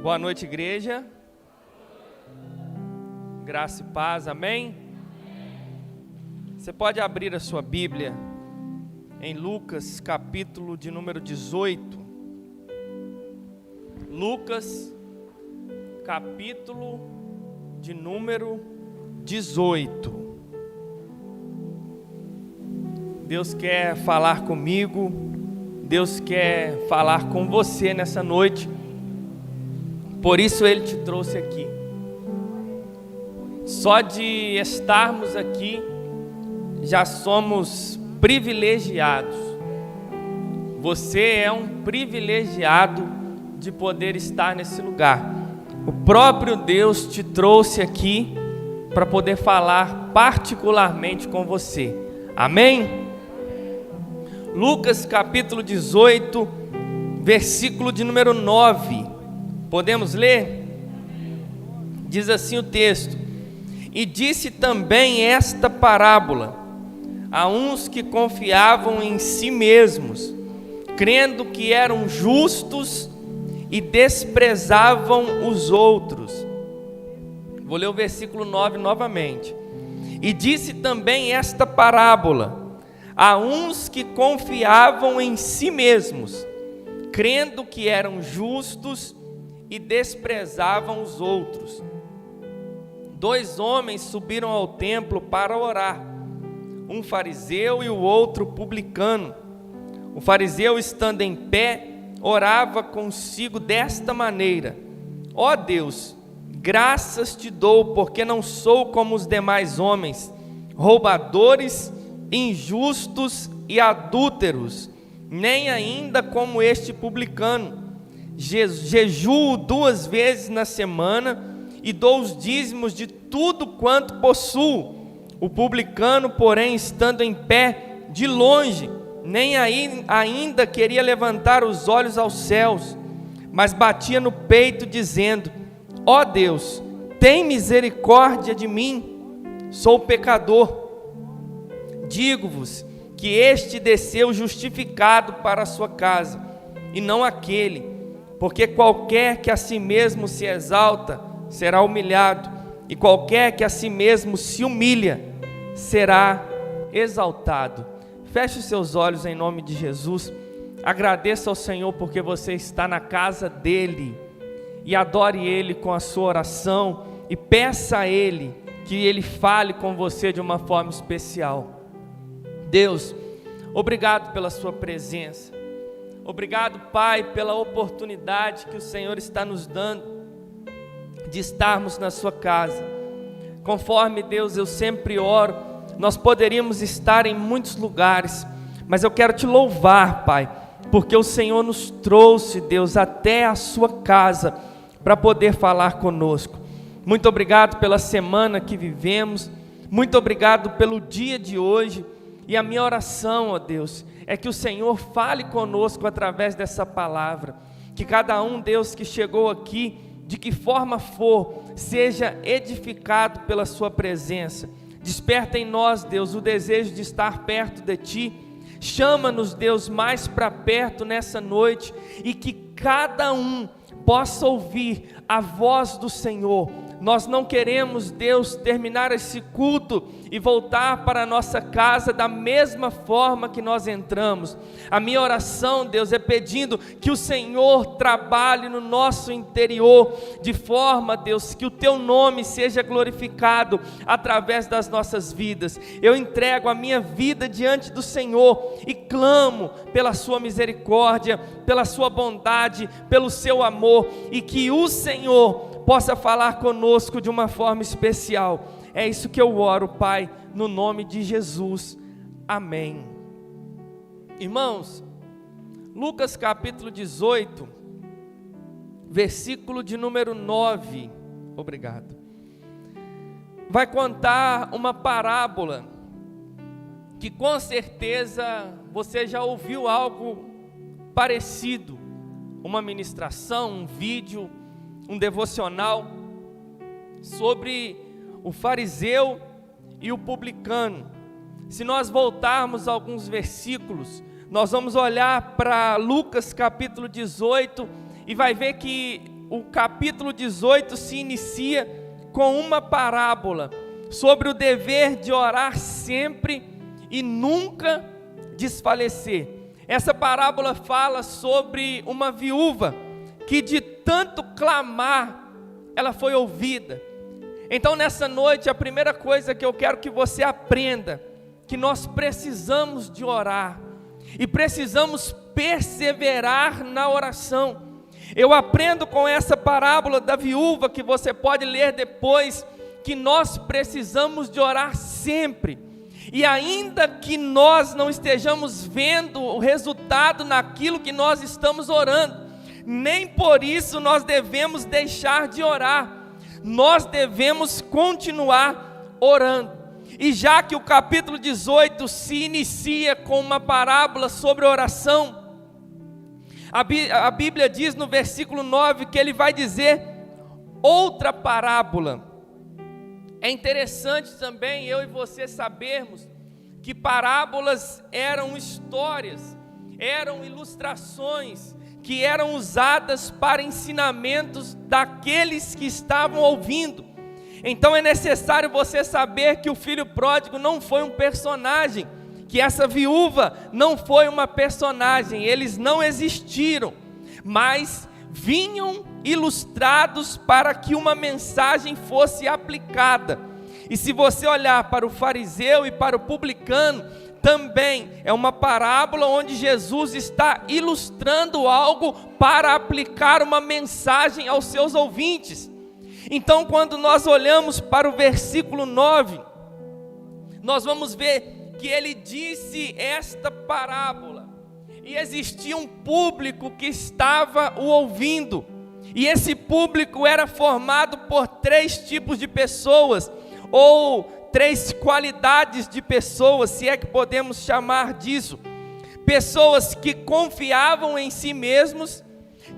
Boa noite, igreja. Graça e paz, amém? Você pode abrir a sua Bíblia em Lucas, capítulo de número 18. Lucas, capítulo de número 18. Deus quer falar comigo, Deus quer falar com você nessa noite. Por isso Ele te trouxe aqui. Só de estarmos aqui, já somos privilegiados. Você é um privilegiado de poder estar nesse lugar. O próprio Deus te trouxe aqui para poder falar particularmente com você. Amém? Lucas capítulo 18, versículo de número 9. Podemos ler? Diz assim o texto: E disse também esta parábola a uns que confiavam em si mesmos, crendo que eram justos e desprezavam os outros. Vou ler o versículo 9 novamente. E disse também esta parábola a uns que confiavam em si mesmos, crendo que eram justos e desprezavam os outros. 2 homens subiram ao templo para orar, um fariseu e o outro publicano. O fariseu, estando em pé, orava consigo desta maneira: Ó Deus, graças te dou, porque não sou como os demais homens, roubadores, injustos e adúlteros, nem ainda como este publicano. Jejuo 2 vezes na semana e dou os dízimos de tudo quanto possuo. O publicano, porém, estando em pé de longe, nem ainda queria levantar os olhos aos céus, mas batia no peito, dizendo: Ó Deus, tem misericórdia de mim, sou pecador. Digo-vos que este desceu justificado para a sua casa, e não aquele, porque qualquer que a si mesmo se exalta será humilhado, e qualquer que a si mesmo se humilha será exaltado. Feche os seus olhos em nome de Jesus. Agradeça ao Senhor porque você está na casa dEle, e adore Ele com a sua oração, e peça a Ele que Ele fale com você de uma forma especial. Deus, obrigado pela sua presença. Obrigado, Pai, pela oportunidade que o Senhor está nos dando de estarmos na sua casa. Conforme, Deus, eu sempre oro, nós poderíamos estar em muitos lugares, mas eu quero te louvar, Pai, porque o Senhor nos trouxe, Deus, até a sua casa para poder falar conosco. Muito obrigado pela semana que vivemos, muito obrigado pelo dia de hoje. E a minha oração, ó Deus, é que o Senhor fale conosco através dessa palavra, que cada um, Deus, que chegou aqui, de que forma for, seja edificado pela sua presença. Desperta em nós, Deus, o desejo de estar perto de Ti. Chama-nos, Deus, mais para perto nessa noite, e que cada um possa ouvir a voz do Senhor. Nós não queremos, Deus, terminar esse culto e voltar para a nossa casa da mesma forma que nós entramos. A minha oração, Deus, é pedindo que o Senhor trabalhe no nosso interior, de forma, Deus, que o Teu nome seja glorificado através das nossas vidas. Eu entrego a minha vida diante do Senhor e clamo pela Sua misericórdia, pela Sua bondade, pelo Seu amor, e que o Senhor possa falar conosco de uma forma especial. É isso que eu oro, Pai, no nome de Jesus. Amém. Irmãos, Lucas capítulo 18, versículo de número 9, obrigado, vai contar uma parábola que com certeza você já ouviu algo parecido, uma ministração, um vídeo, um devocional sobre o fariseu e o publicano. Se nós voltarmos a alguns versículos, nós vamos olhar para Lucas capítulo 18 e vai ver que o capítulo 18 se inicia com uma parábola sobre o dever de orar sempre e nunca desfalecer. Essa parábola fala sobre uma viúva que de tanto clamar, ela foi ouvida. Então nessa noite, a primeira coisa que eu quero que você aprenda, que nós precisamos de orar, e precisamos perseverar na oração. Eu aprendo com essa parábola da viúva, que você pode ler depois, que nós precisamos de orar sempre, e ainda que nós não estejamos vendo o resultado naquilo que nós estamos orando, nem por isso nós devemos deixar de orar, nós devemos continuar orando. E já que o capítulo 18 se inicia com uma parábola sobre oração, a Bíblia diz no versículo 9 que ele vai dizer outra parábola. É interessante também eu e você sabermos que parábolas eram histórias, eram ilustrações que eram usadas para ensinamentos daqueles que estavam ouvindo. Então é necessário você saber que o filho pródigo não foi um personagem, que essa viúva não foi uma personagem, eles não existiram, mas vinham ilustrados para que uma mensagem fosse aplicada. E se você olhar para o fariseu e para o publicano, também é uma parábola onde Jesus está ilustrando algo para aplicar uma mensagem aos seus ouvintes. Então, quando nós olhamos para o versículo 9, nós vamos ver que ele disse esta parábola, e existia um público que estava o ouvindo, e esse público era formado por 3 tipos de pessoas, ou 3 qualidades de pessoas, se é que podemos chamar disso. Pessoas que confiavam em si mesmos,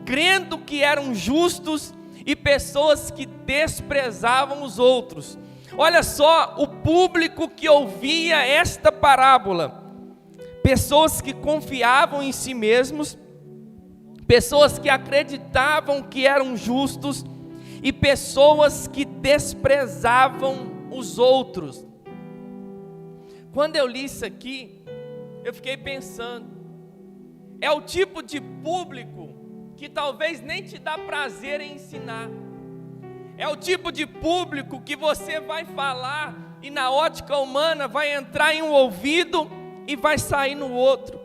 crendo que eram justos, e pessoas que desprezavam os outros. Olha só o público que ouvia esta parábola: pessoas que confiavam em si mesmos, pessoas que acreditavam que eram justos, e pessoas que desprezavam os outros. Quando eu li isso aqui, eu fiquei pensando, é o tipo de público que talvez nem te dá prazer em ensinar, é o tipo de público que você vai falar e na ótica humana vai entrar em um ouvido e vai sair no outro,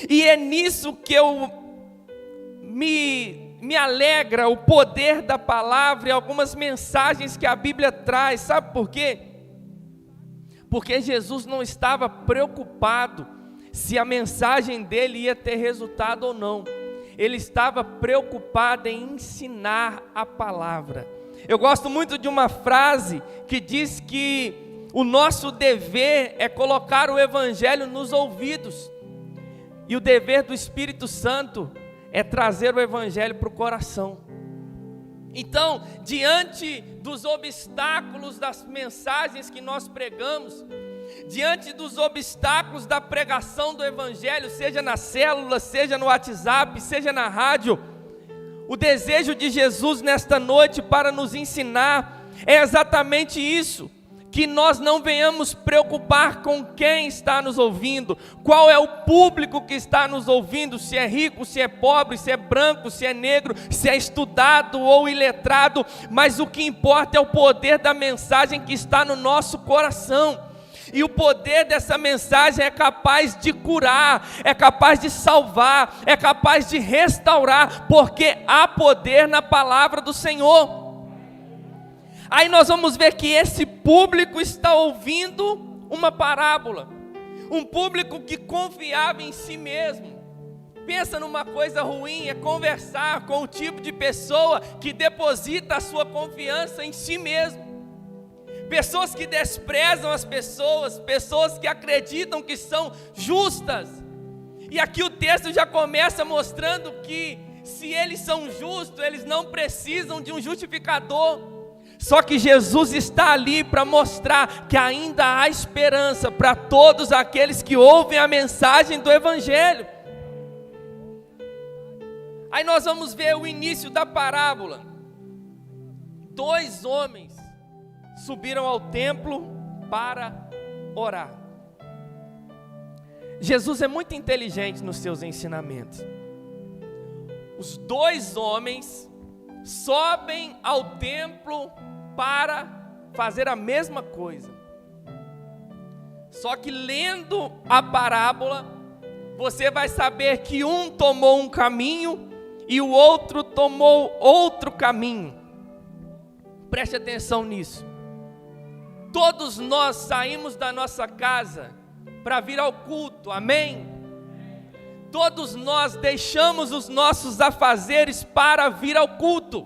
e é nisso que me alegra o poder da palavra e algumas mensagens que a Bíblia traz. Sabe por quê? Porque Jesus não estava preocupado se a mensagem dele ia ter resultado ou não. Ele estava preocupado em ensinar a palavra. Eu gosto muito de uma frase que diz que o nosso dever é colocar o evangelho nos ouvidos, e o dever do Espírito Santo é trazer o evangelho para o coração. Então, diante dos obstáculos das mensagens que nós pregamos, diante dos obstáculos da pregação do evangelho, seja na célula, seja no WhatsApp, seja na rádio, o desejo de Jesus nesta noite para nos ensinar é exatamente isso: que nós não venhamos preocupar com quem está nos ouvindo, qual é o público que está nos ouvindo, se é rico, se é pobre, se é branco, se é negro, se é estudado ou iletrado, mas o que importa é o poder da mensagem que está no nosso coração. E o poder dessa mensagem é capaz de curar, é capaz de salvar, é capaz de restaurar, porque há poder na palavra do Senhor. Aí nós vamos ver que esse público está ouvindo uma parábola, um público que confiava em si mesmo. Pensa numa coisa ruim, é conversar com o tipo de pessoa que deposita a sua confiança em si mesmo. Pessoas que desprezam as pessoas, pessoas que acreditam que são justas. E aqui o texto já começa mostrando que se eles são justos, eles não precisam de um justificador. Só que Jesus está ali para mostrar que ainda há esperança para todos aqueles que ouvem a mensagem do Evangelho. Aí nós vamos ver o início da parábola. 2 homens subiram ao templo para orar. Jesus é muito inteligente nos seus ensinamentos. Os 2 homens sobem ao templo para fazer a mesma coisa. Só que lendo a parábola, você vai saber que um tomou um caminho e o outro tomou outro caminho. Preste atenção nisso. Todos nós saímos da nossa casa para vir ao culto, amém? Todos nós deixamos os nossos afazeres para vir ao culto.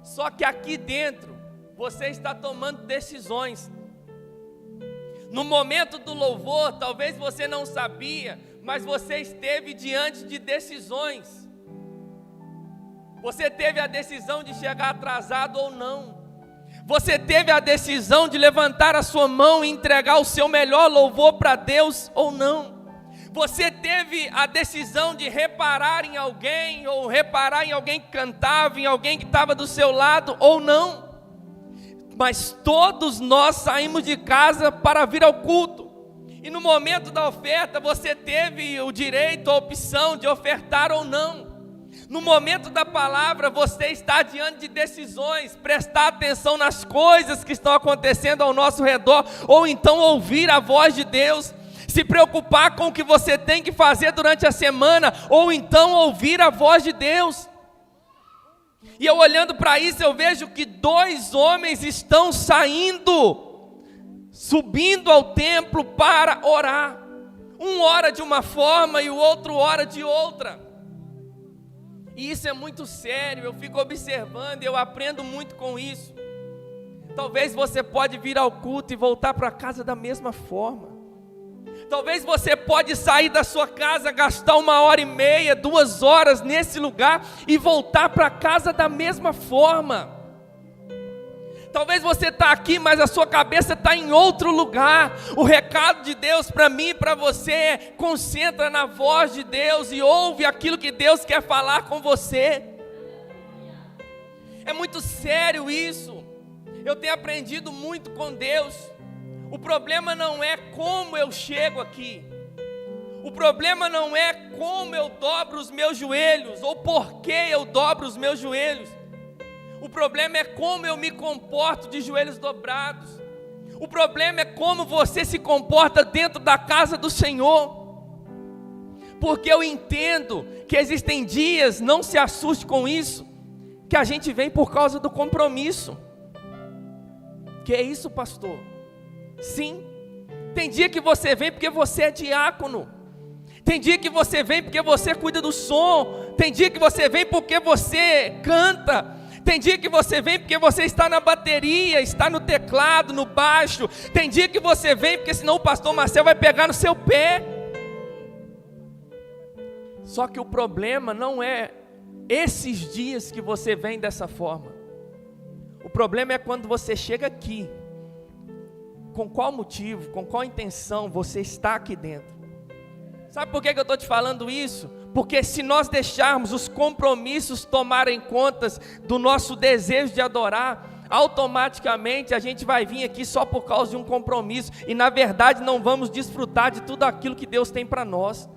Só que aqui dentro, você está tomando decisões. No momento do louvor, talvez você não sabia, mas você esteve diante de decisões. Você teve a decisão de chegar atrasado ou não. Você teve a decisão de levantar a sua mão e entregar o seu melhor louvor para Deus ou não. Você teve a decisão de reparar em alguém, ou reparar em alguém que cantava, em alguém que estava do seu lado ou não. Mas todos nós saímos de casa para vir ao culto. E no momento da oferta, você teve o direito, a opção de ofertar ou não. No momento da palavra, você está diante de decisões, prestar atenção nas coisas que estão acontecendo ao nosso redor, ou então ouvir a voz de Deus, se preocupar com o que você tem que fazer durante a semana, ou então ouvir a voz de Deus. E eu olhando para isso, eu vejo que 2 homens estão saindo, subindo ao templo para orar. Um ora de uma forma e o outro ora de outra. E isso é muito sério, eu fico observando e eu aprendo muito com isso. Talvez você pode vir ao culto e voltar para casa da mesma forma. Talvez você pode sair da sua casa, gastar 1h30, 2 horas nesse lugar e voltar para casa da mesma forma. Talvez você está aqui, mas a sua cabeça está em outro lugar. O recado de Deus para mim e para você é: concentra na voz de Deus e ouve aquilo que Deus quer falar com você. É muito sério isso. Eu tenho aprendido muito com Deus. O problema não é como eu chego aqui. O problema não é como eu dobro os meus joelhos ou por que eu dobro os meus joelhos. O problema é como eu me comporto de joelhos dobrados. O problema é como você se comporta dentro da casa do Senhor. Porque eu entendo que existem dias, não se assuste com isso, que a gente vem por causa do compromisso. Que é isso, pastor? Sim, tem dia que você vem porque você é diácono. Tem dia que você vem porque você cuida do som. Tem dia que você vem porque você canta. Tem dia que você vem porque você está na bateria, está no teclado, no baixo. Tem dia que você vem porque senão o pastor Marcel vai pegar no seu pé. Só que o problema não é esses dias que você vem dessa forma. O problema é quando você chega aqui. Com qual motivo, com qual intenção você está aqui dentro? Sabe por que eu estou te falando isso? Porque se nós deixarmos os compromissos tomarem conta do nosso desejo de adorar, automaticamente a gente vai vir aqui só por causa de um compromisso, e na verdade não vamos desfrutar de tudo aquilo que Deus tem para nós.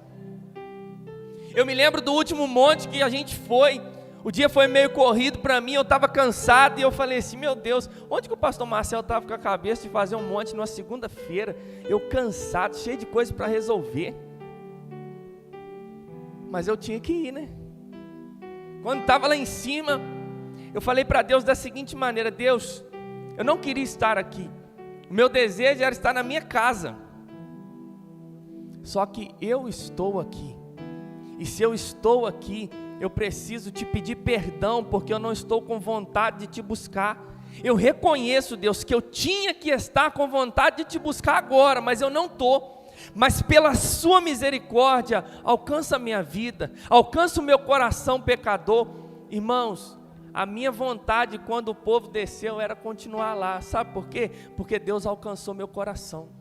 Eu me lembro do último monte que a gente foi. O dia foi meio corrido para mim, eu estava cansado e eu falei assim: meu Deus, onde que o pastor Marcel estava com a cabeça de fazer um monte numa segunda-feira? Eu cansado, cheio de coisa para resolver. Mas eu tinha que ir, né? Quando estava lá em cima, eu falei para Deus da seguinte maneira: Deus, eu não queria estar aqui. O meu desejo era estar na minha casa. Só que eu estou aqui. E se eu estou aqui, eu preciso te pedir perdão, porque eu não estou com vontade de te buscar. Eu reconheço, Deus, que eu tinha que estar com vontade de te buscar agora, mas eu não estou. Mas pela sua misericórdia, alcança a minha vida, alcança o meu coração pecador. Irmãos, a minha vontade quando o povo desceu era continuar lá. Sabe por quê? Porque Deus alcançou meu coração.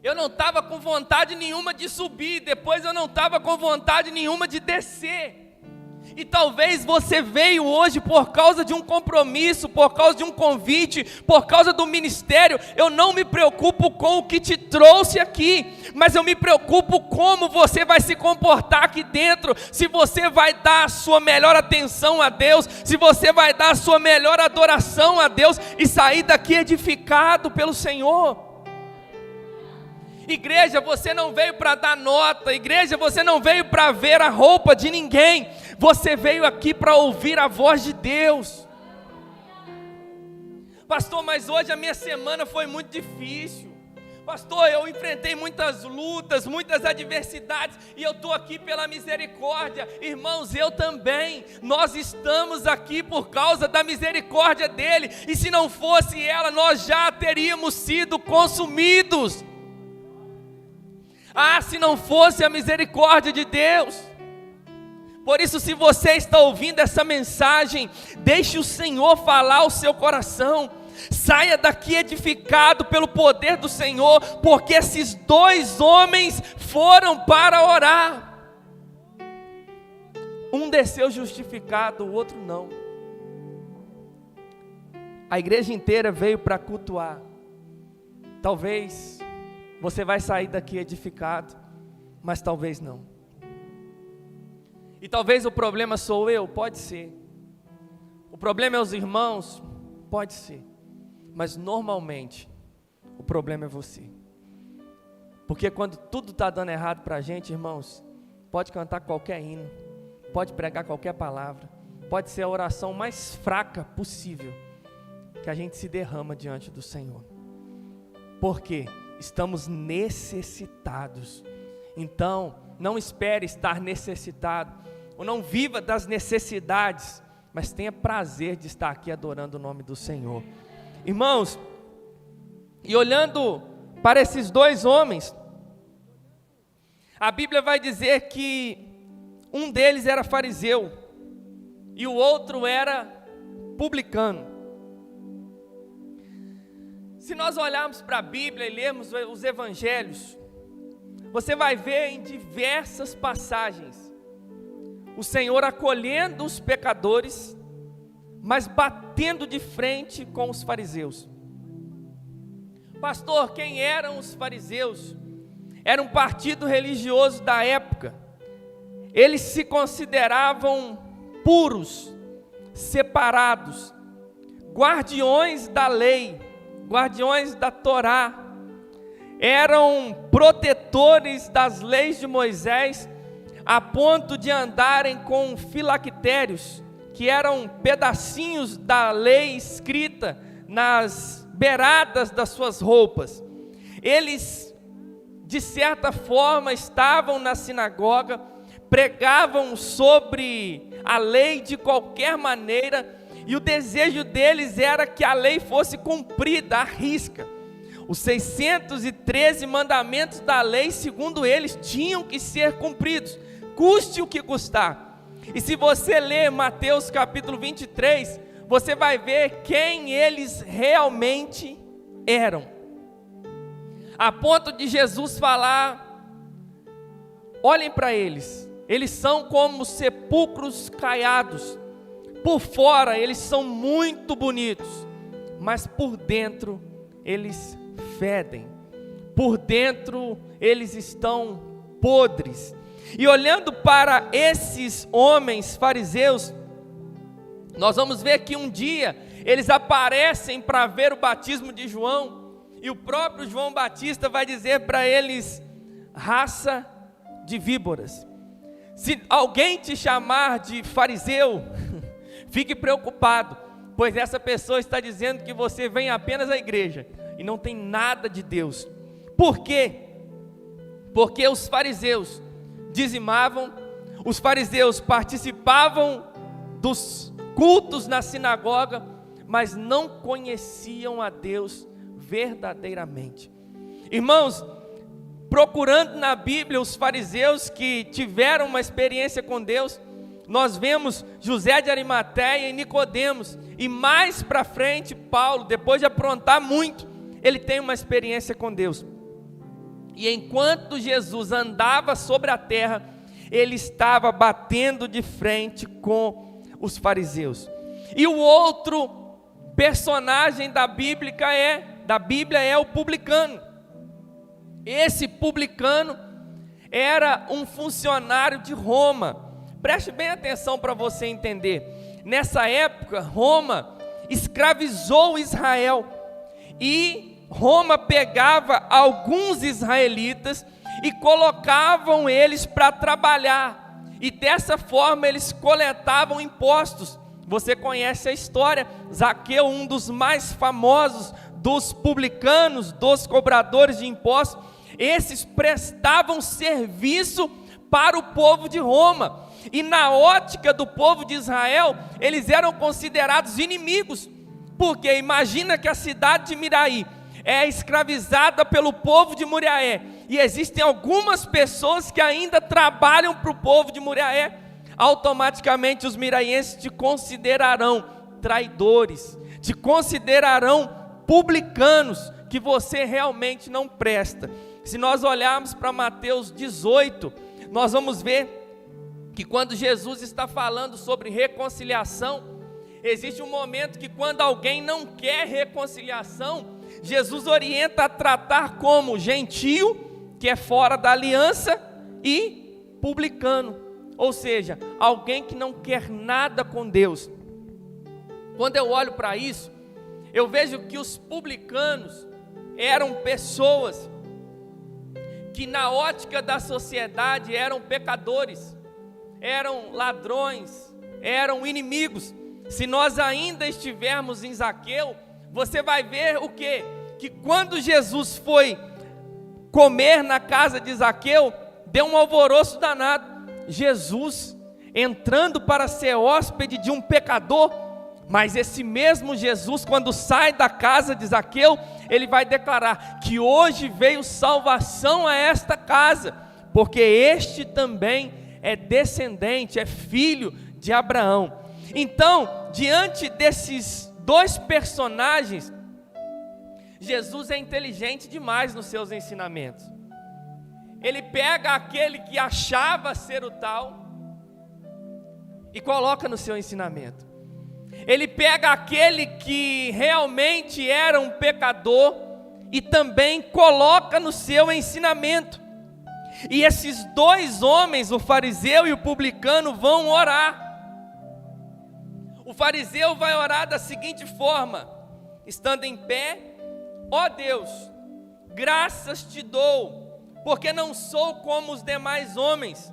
Eu não estava com vontade nenhuma de subir, depois eu não estava com vontade nenhuma de descer. E talvez você veio hoje por causa de um compromisso, por causa de um convite, por causa do ministério. Eu não me preocupo com o que te trouxe aqui, mas eu me preocupo como você vai se comportar aqui dentro. Se você vai dar a sua melhor atenção a Deus, se você vai dar a sua melhor adoração a Deus e sair daqui edificado pelo Senhor. Igreja, você não veio para dar nota. Igreja, você não veio para ver a roupa de ninguém. Você veio aqui para ouvir a voz de Deus. Pastor, mas hoje a minha semana foi muito difícil. Pastor, eu enfrentei muitas lutas, muitas adversidades, e eu estou aqui pela misericórdia. Irmãos, eu também. Nós estamos aqui por causa da misericórdia dele, e se não fosse ela, nós já teríamos sido consumidos. Ah, se não fosse a misericórdia de Deus. Por isso, se você está ouvindo essa mensagem, deixe o Senhor falar ao seu coração. Saia daqui edificado pelo poder do Senhor, porque esses dois homens foram para orar. Um desceu justificado, o outro não. A igreja inteira veio para cultuar. Talvez você vai sair daqui edificado, mas talvez não. E talvez o problema sou eu, pode ser. O problema é os irmãos, pode ser. Mas normalmente, o problema é você. Porque quando tudo está dando errado para a gente, irmãos, pode cantar qualquer hino, pode pregar qualquer palavra, pode ser a oração mais fraca possível, que a gente se derrama diante do Senhor. Por quê? Estamos necessitados. Então, não espere estar necessitado, ou não viva das necessidades, mas tenha prazer de estar aqui adorando o nome do Senhor. Irmãos, e olhando para esses dois homens, a Bíblia vai dizer que um deles era fariseu e o outro era publicano. Se nós olharmos para a Bíblia e lermos os evangelhos, você vai ver em diversas passagens o Senhor acolhendo os pecadores, mas batendo de frente com os fariseus. Pastor, quem eram os fariseus? Era um partido religioso da época. Eles se consideravam puros, separados, guardiões da lei, guardiões da Torá, eram protetores das leis de Moisés, a ponto de andarem com filactérios, que eram pedacinhos da lei escrita nas beiradas das suas roupas. Eles, de certa forma, estavam na sinagoga, pregavam sobre a lei de qualquer maneira, e o desejo deles era que a lei fosse cumprida à risca. Os 613 mandamentos da lei, segundo eles, tinham que ser cumpridos, custe o que custar. E se você ler Mateus capítulo 23, você vai ver quem eles realmente eram. A ponto de Jesus falar, olhem para eles, eles são como sepulcros caiados. Por fora eles são muito bonitos, mas por dentro eles fedem. Por dentro eles estão podres. E olhando para esses homens fariseus, nós vamos ver que um dia eles aparecem para ver o batismo de João, e o próprio João Batista vai dizer para eles, raça de víboras. Se alguém te chamar de fariseu, fique preocupado, pois essa pessoa está dizendo que você vem apenas à igreja e não tem nada de Deus. Por quê? Porque os fariseus dizimavam, os fariseus participavam dos cultos na sinagoga, mas não conheciam a Deus verdadeiramente. Irmãos, procurando na Bíblia os fariseus que tiveram uma experiência com Deus, nós vemos José de Arimateia e Nicodemos, e mais para frente Paulo, depois de aprontar muito, ele tem uma experiência com Deus. E enquanto Jesus andava sobre a terra, ele estava batendo de frente com os fariseus. E o outro personagem da Bíblia é o publicano. Esse publicano era um funcionário de Roma. Preste bem atenção para você entender. Nessa época, Roma escravizou Israel. E Roma pegava alguns israelitas e colocavam eles para trabalhar. E dessa forma eles coletavam impostos. Você conhece a história. Zaqueu, um dos mais famosos dos publicanos, dos cobradores de impostos. Esses prestavam serviço para o povo de Roma. E na ótica do povo de Israel, eles eram considerados inimigos. Porque imagina que a cidade de Miraí é escravizada pelo povo de Moriaé. E existem algumas pessoas que ainda trabalham para o povo de Moriaé. Automaticamente os miraienses te considerarão traidores, te considerarão publicanos, que você realmente não presta. Se nós olharmos para Mateus 18, nós vamos ver que quando Jesus está falando sobre reconciliação, existe um momento que quando alguém não quer reconciliação, Jesus orienta a tratar como gentio, que é fora da aliança, e publicano, ou seja, alguém que não quer nada com Deus. Quando eu olho para isso, eu vejo que os publicanos eram pessoas que na ótica da sociedade eram pecadores, eram ladrões, eram inimigos. Se nós ainda estivermos em Zaqueu, você vai ver o quê? Que quando Jesus foi comer na casa de Zaqueu, deu um alvoroço danado. Jesus entrando para ser hóspede de um pecador. Mas esse mesmo Jesus, quando sai da casa de Zaqueu, ele vai declarar que hoje veio salvação a esta casa, porque este também é descendente, é filho de Abraão. Então, diante desses dois personagens, Jesus é inteligente demais nos seus ensinamentos. Ele pega aquele que achava ser o tal e coloca no seu ensinamento. Ele pega aquele que realmente era um pecador e também coloca no seu ensinamento. E esses dois homens, o fariseu e o publicano, vão orar. O fariseu vai orar da seguinte forma, estando em pé: ó Deus, graças te dou, porque não sou como os demais homens,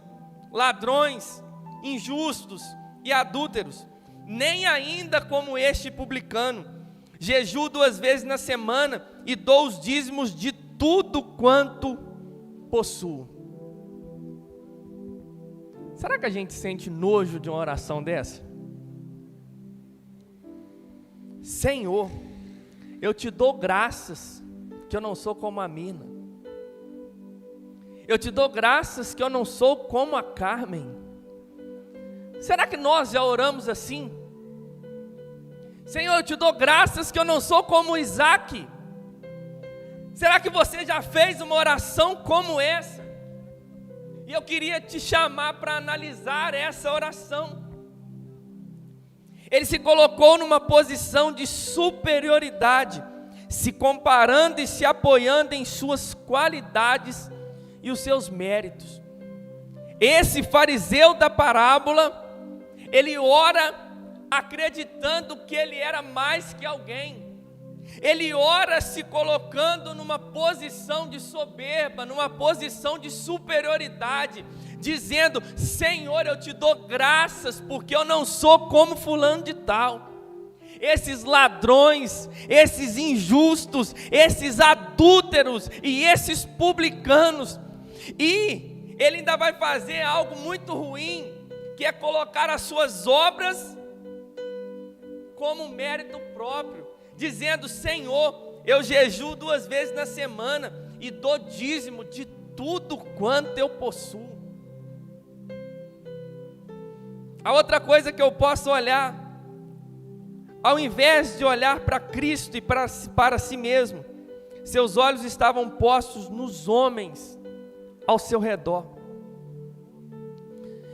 ladrões, injustos e adúlteros, nem ainda como este publicano. Jejuo 2 vezes na semana e dou os dízimos de tudo quanto possuo. Será que a gente sente nojo de uma oração dessa? Senhor, eu te dou graças que eu não sou como a Mina. Eu te dou graças que eu não sou como a Carmen. Será que nós já oramos assim? Senhor, eu te dou graças que eu não sou como Isaac. Será que você já fez uma oração como essa? E eu queria te chamar para analisar essa oração. Ele se colocou numa posição de superioridade, se comparando e se apoiando em suas qualidades e os seus méritos. Esse fariseu da parábola, ele ora acreditando que ele era mais que alguém. Ele ora se colocando numa posição de soberba, numa posição de superioridade, dizendo: Senhor, eu te dou graças porque eu não sou como fulano de tal. Esses ladrões, esses injustos, esses adúlteros e esses publicanos. E ele ainda vai fazer algo muito ruim, que é colocar as suas obras como mérito próprio, dizendo: Senhor, eu jejuo 2 vezes na semana e dou dízimo de tudo quanto eu possuo. A outra coisa que eu posso olhar, ao invés de olhar para Cristo e para si mesmo, seus olhos estavam postos nos homens ao seu redor.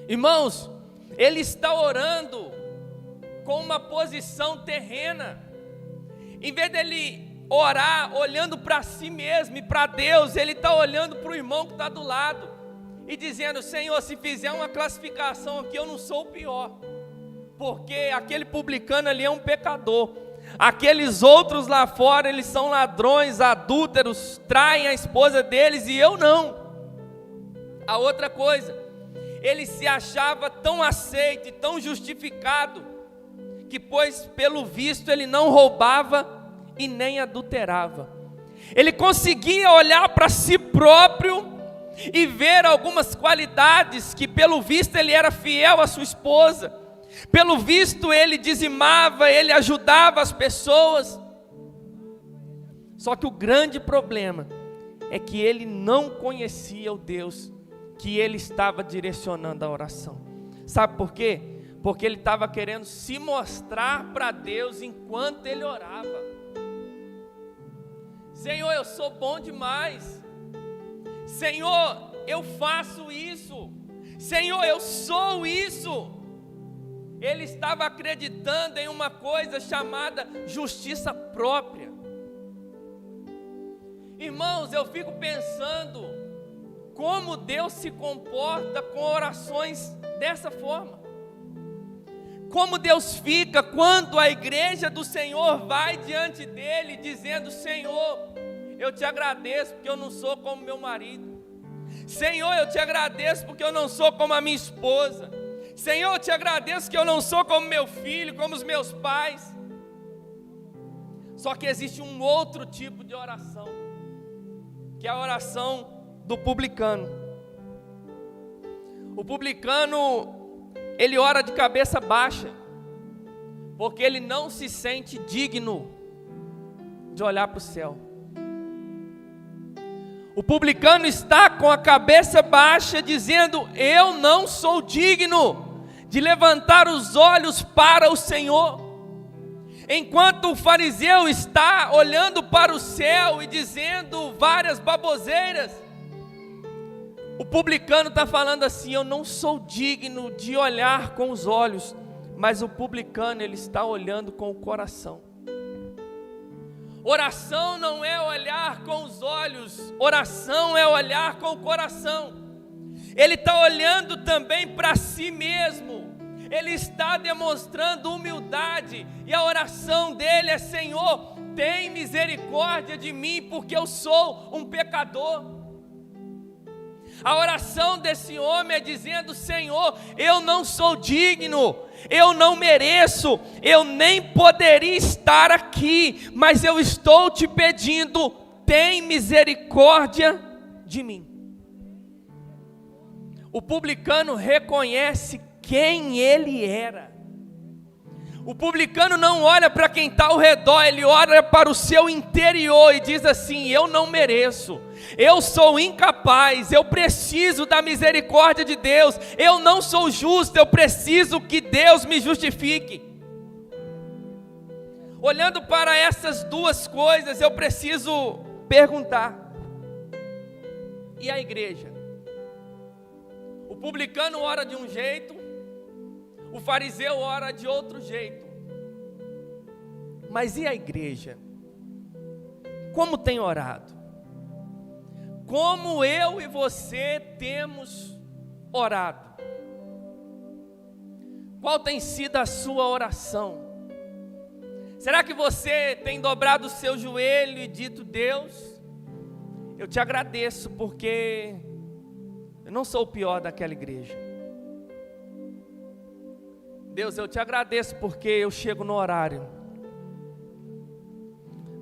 Irmãos, ele está orando com uma posição terrena. Em vez dele orar olhando para si mesmo e para Deus, ele está olhando para o irmão que está do lado e dizendo: Senhor, se fizer uma classificação aqui, eu não sou o pior, porque aquele publicano ali é um pecador, aqueles outros lá fora, eles são ladrões, adúlteros, traem a esposa deles e eu não. A outra coisa, ele se achava tão aceito e tão justificado, que pois pelo visto ele não roubava e nem adulterava. Ele conseguia olhar para si próprio e ver algumas qualidades, que pelo visto ele era fiel à sua esposa, pelo visto ele dizimava, ele ajudava as pessoas. Só que o grande problema é que ele não conhecia o Deus que ele estava direcionando a oração. Sabe por quê? Porque ele estava querendo se mostrar para Deus enquanto ele orava. Senhor, eu sou bom demais. Senhor, eu faço isso. Senhor, eu sou isso. Ele estava acreditando em uma coisa chamada justiça própria. Irmãos, eu fico pensando como Deus se comporta com orações dessa forma. Como Deus fica quando a igreja do Senhor vai diante dele dizendo: Senhor, eu te agradeço porque eu não sou como meu marido. Senhor, eu te agradeço porque eu não sou como a minha esposa. Senhor, eu te agradeço que eu não sou como meu filho, como os meus pais. Só que existe um outro tipo de oração, que é a oração do publicano. O publicano, ele ora de cabeça baixa, porque ele não se sente digno de olhar para o céu. O publicano está com a cabeça baixa, dizendo: eu não sou digno de levantar os olhos para o Senhor. Enquanto o fariseu está olhando para o céu e dizendo várias baboseiras, o publicano está falando assim: eu não sou digno de olhar com os olhos. Mas o publicano, ele está olhando com o coração. Oração não é olhar com os olhos, oração é olhar com o coração. Ele está olhando também para si mesmo, ele está demonstrando humildade, e a oração dele é: Senhor, tem misericórdia de mim, porque eu sou um pecador. A oração desse homem é dizendo: Senhor, eu não sou digno, eu não mereço, eu nem poderia estar aqui, mas eu estou te pedindo, tem misericórdia de mim. O publicano reconhece quem ele era. O publicano não olha para quem está ao redor, ele olha para o seu interior e diz assim: eu não mereço, eu sou incapaz, eu preciso da misericórdia de Deus, eu não sou justo, eu preciso que Deus me justifique. Olhando para essas duas coisas, eu preciso perguntar: e a igreja? O publicano ora de um jeito, o fariseu ora de outro jeito. Mas e a igreja? Como tem orado? Como eu e você temos orado? Qual tem sido a sua oração? Será que você tem dobrado o seu joelho e dito: Deus, eu te agradeço porque eu não sou o pior daquela igreja. Deus, eu te agradeço porque eu chego no horário,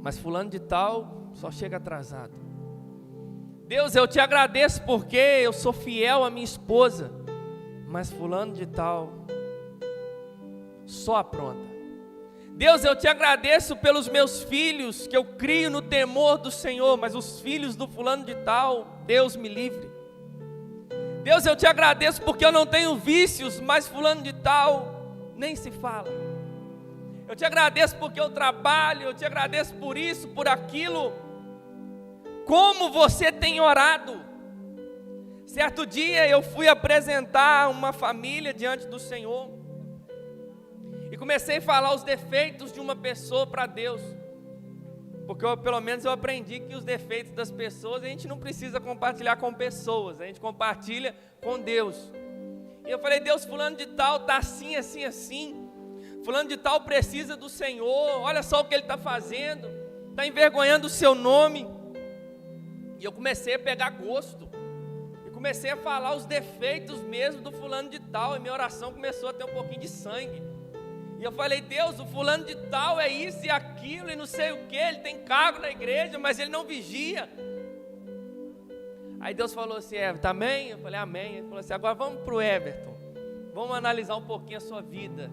mas fulano de tal só chega atrasado. Deus, eu te agradeço porque eu sou fiel à minha esposa, mas fulano de tal só apronta. Deus, eu te agradeço pelos meus filhos, que eu crio no temor do Senhor, mas os filhos do fulano de tal, Deus me livre. Deus, eu te agradeço porque eu não tenho vícios, mas fulano de tal nem se fala. Eu te agradeço porque eu trabalho, eu te agradeço por isso, por aquilo. Como você tem orado? Certo dia eu fui apresentar uma família diante do Senhor e comecei a falar os defeitos de uma pessoa para Deus, porque pelo menos eu aprendi que os defeitos das pessoas a gente não precisa compartilhar com pessoas, a gente compartilha com Deus. E eu falei: Deus, fulano de tal está assim, assim, assim, fulano de tal precisa do Senhor, olha só o que ele está fazendo, está envergonhando o seu nome. E eu comecei a pegar gosto, comecei a falar os defeitos mesmo do fulano de tal, e minha oração começou a ter um pouquinho de sangue. E eu falei: Deus, o fulano de tal é isso e aquilo e não sei o que, ele tem cargo na igreja, mas ele não vigia. Aí Deus falou assim: Everton, amém? Eu falei: amém. Ele falou assim: agora vamos para o Everton, vamos analisar um pouquinho a sua vida.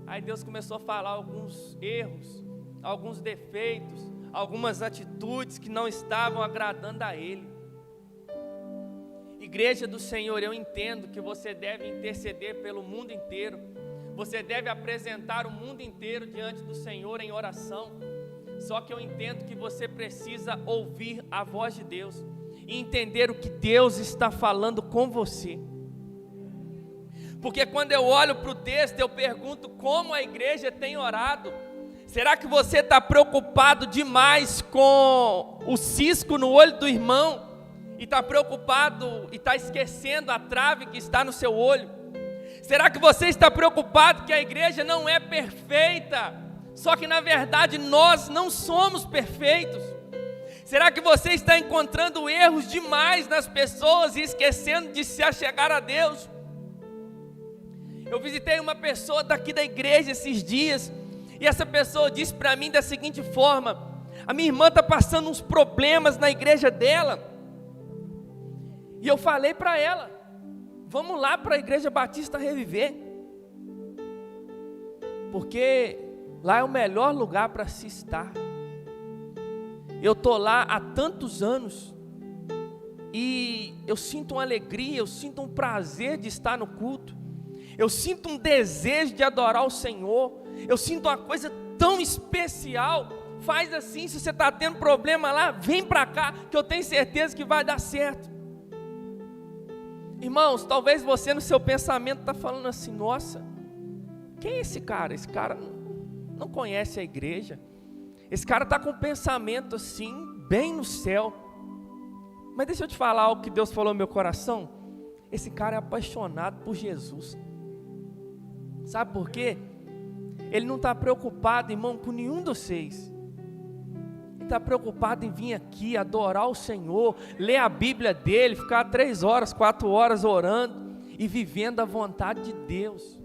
Aí Deus começou a falar alguns erros, alguns defeitos, algumas atitudes que não estavam agradando a Ele. Igreja do Senhor, eu entendo que você deve interceder pelo mundo inteiro, você deve apresentar o mundo inteiro diante do Senhor em oração, só que eu entendo que você precisa ouvir a voz de Deus, e entender o que Deus está falando com você, porque quando eu olho para o texto, eu pergunto como a igreja tem orado. Será que você está preocupado demais com o cisco no olho do irmão, e está preocupado e está esquecendo a trave que está no seu olho? Será que você está preocupado que a igreja não é perfeita, só que na verdade nós não somos perfeitos? Será que você está encontrando erros demais nas pessoas e esquecendo de se achegar a Deus? Eu visitei uma pessoa daqui da igreja esses dias, e essa pessoa disse para mim da seguinte forma: a minha irmã está passando uns problemas na igreja dela. E eu falei para ela: vamos lá para a Igreja Batista Reviver, porque lá é o melhor lugar para se estar. Eu estou lá há tantos anos, e eu sinto uma alegria, eu sinto um prazer de estar no culto, eu sinto um desejo de adorar o Senhor, eu sinto uma coisa tão especial. Faz assim, se você está tendo problema lá, vem para cá, que eu tenho certeza que vai dar certo. Irmãos, talvez você no seu pensamento está falando assim: nossa, quem é esse cara? Esse cara não conhece a igreja, esse cara está com um pensamento assim, bem no céu. Mas deixa eu te falar algo que Deus falou no meu coração. Esse cara é apaixonado por Jesus. Sabe por quê? Ele não está preocupado, irmão, com nenhum de vocês. Ele está preocupado em vir aqui, adorar o Senhor, ler a Bíblia dele, ficar 3 horas, 4 horas orando e vivendo a vontade de Deus.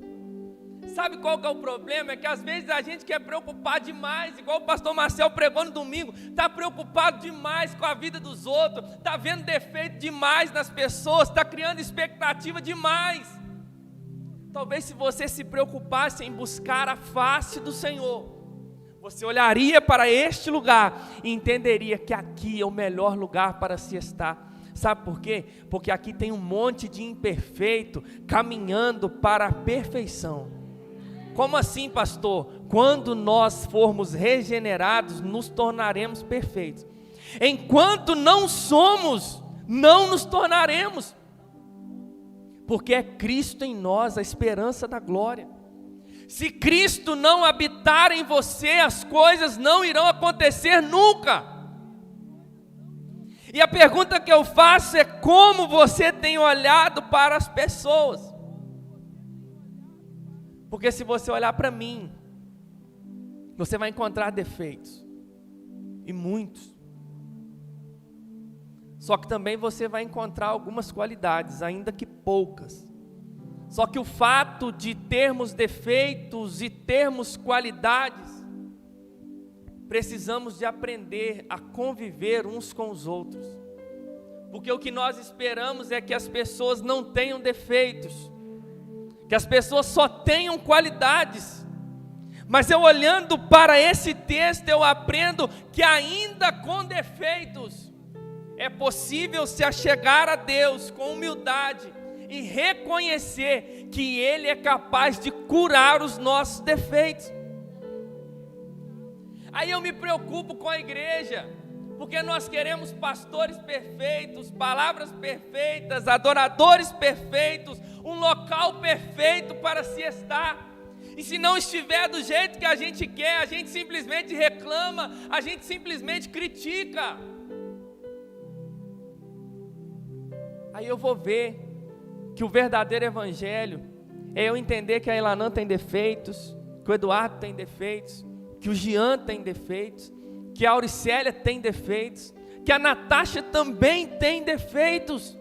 Sabe qual que é o problema? É que às vezes a gente quer preocupar demais, igual o pastor Marcel pregou no domingo, está preocupado demais com a vida dos outros, está vendo defeito demais nas pessoas, está criando expectativa demais. Talvez se você se preocupasse em buscar a face do Senhor, você olharia para este lugar e entenderia que aqui é o melhor lugar para se estar. Sabe por quê? Porque aqui tem um monte de imperfeito caminhando para a perfeição. Como assim, pastor? Quando nós formos regenerados, nos tornaremos perfeitos. Enquanto não somos, não nos tornaremos. Porque é Cristo em nós a esperança da glória. Se Cristo não habitar em você, as coisas não irão acontecer nunca. E a pergunta que eu faço é: como você tem olhado para as pessoas? Porque se você olhar para mim, você vai encontrar defeitos, e muitos. Só que também você vai encontrar algumas qualidades, ainda que poucas. Só que o fato de termos defeitos e termos qualidades, precisamos de aprender a conviver uns com os outros. Porque o que nós esperamos é que as pessoas não tenham defeitos, que as pessoas só tenham qualidades. Mas eu olhando para esse texto, eu aprendo que ainda com defeitos, é possível se achegar a Deus com humildade e reconhecer que Ele é capaz de curar os nossos defeitos. Aí eu me preocupo com a igreja, porque nós queremos pastores perfeitos, palavras perfeitas, adoradores perfeitos, um local perfeito para se estar. E se não estiver do jeito que a gente quer, a gente simplesmente reclama, a gente simplesmente critica. Aí eu vou ver que o verdadeiro evangelho é eu entender que a Elanã tem defeitos, que o Eduardo tem defeitos, que o Jean tem defeitos, que a Auricélia tem defeitos, que a Natasha também tem defeitos.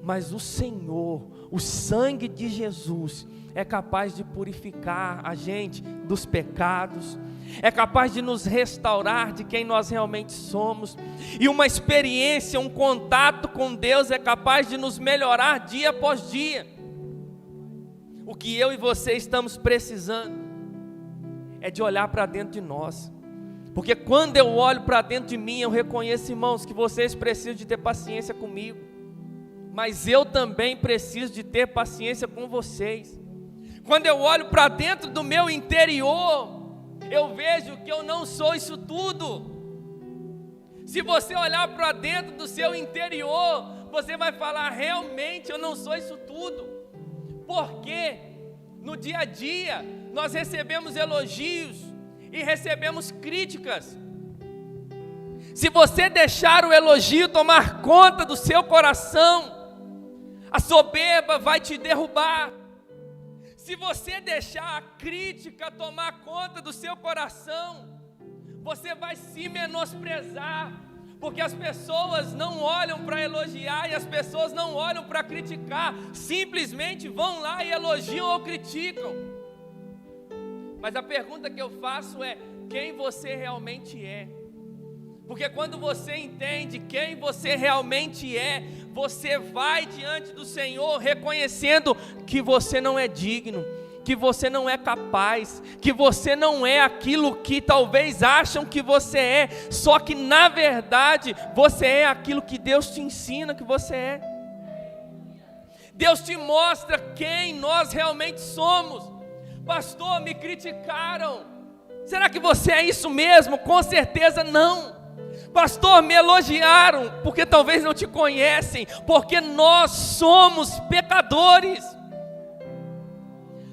Mas o Senhor, o sangue de Jesus, é capaz de purificar a gente dos pecados, é capaz de nos restaurar de quem nós realmente somos, e uma experiência, um contato com Deus é capaz de nos melhorar dia após dia. O que eu e você estamos precisando é de olhar para dentro de nós, porque quando eu olho para dentro de mim, eu reconheço, irmãos, que vocês precisam de ter paciência comigo, mas eu também preciso de ter paciência com vocês. Quando eu olho para dentro do meu interior, eu vejo que eu não sou isso tudo. Se você olhar para dentro do seu interior, você vai falar, realmente eu não sou isso tudo. Porque no dia a dia nós recebemos elogios e recebemos críticas. Se você deixar o elogio tomar conta do seu coração, a soberba vai te derrubar. Se você deixar a crítica tomar conta do seu coração, você vai se menosprezar, porque as pessoas não olham para elogiar e as pessoas não olham para criticar, simplesmente vão lá e elogiam ou criticam. Mas a pergunta que eu faço é: quem você realmente é? Porque quando você entende quem você realmente é, você vai diante do Senhor reconhecendo que você não é digno, que você não é capaz, que você não é aquilo que talvez acham que você é, só que na verdade você é aquilo que Deus te ensina que você é. Deus te mostra quem nós realmente somos. Pastor, me criticaram. Será que você é isso mesmo? Com certeza não. Pastor, me elogiaram, porque talvez não te conhecem, porque nós somos pecadores.